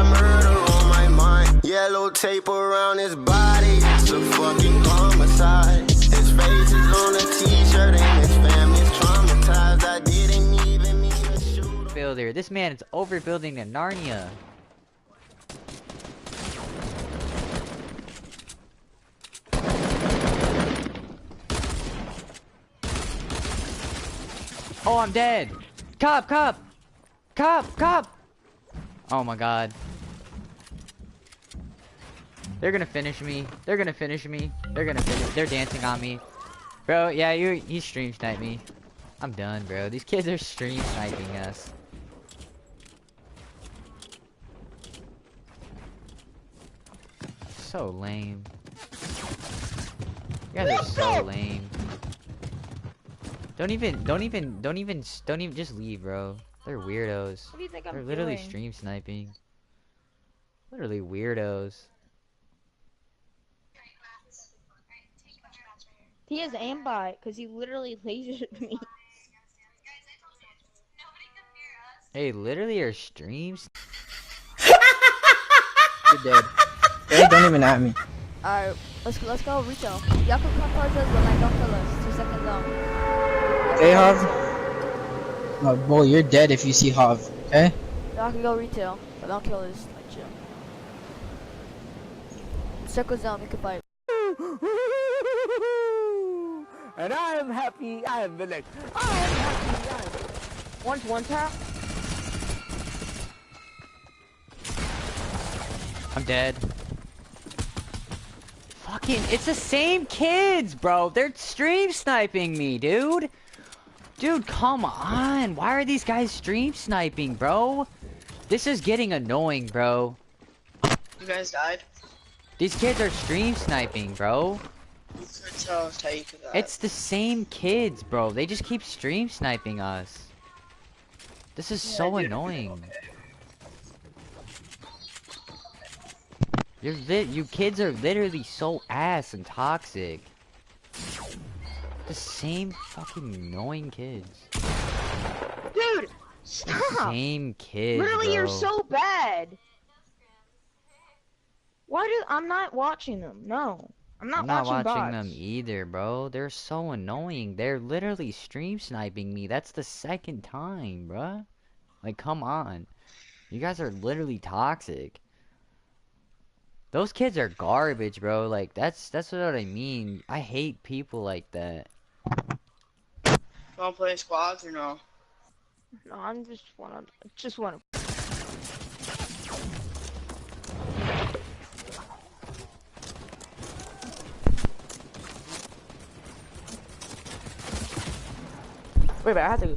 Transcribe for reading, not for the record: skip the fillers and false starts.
got murder on my mind. Yellow tape around his body, it's a fucking homicide. His face is on a t-shirt and his family's traumatized. I didn't even mean to shoot. Builder, this man is overbuilding a Narnia. Oh, I'm dead. Cop, cop, cop, cop. Oh my god. They're gonna finish me. They're gonna finish me. They're gonna finish. They're dancing on me. Bro, yeah, you stream snipe me. I'm done, bro. These kids are stream sniping us. So lame. You guys are so lame. Don't even just leave, bro. They're weirdos. What do you think I'm They're literally doing? stream sniping. Literally weirdos. He has aimbot because he literally lasered me. Hey, literally are streams. You're dead. Okay, don't even at me. Alright, let's go retail. Y'all can come towards us when I don't kill us. 2 seconds down. Okay, Hav? No, boy, you're dead if you see Hav, okay? Y'all can go retail, but don't kill us. Like chill. Circles down, we can fight. And I am happy I am village. I am happy I am. One tap. I'm dead. Fucking, it's the same kids, bro. They're stream sniping me, dude. Dude, come on. Why are these guys stream sniping, bro? This is getting annoying, bro. You guys died? These kids are stream sniping, bro. You could tell us how you could die. It's the same kids, bro. They just keep stream sniping us. This is so annoying. You kids are literally so ass and toxic. The same fucking annoying kids. Dude, The stop! same kids, Literally, bro. you're so bad. I'm not watching them. No, I'm not watching bots. them either, bro. They're so annoying. They're literally stream sniping me. That's the second time, bro. Like, come on. You guys are literally toxic. Those kids are garbage, bro. Like, that's what I mean. I hate people like that. You wanna play squads or no? No, I'm just wanna. Wait, but I have to.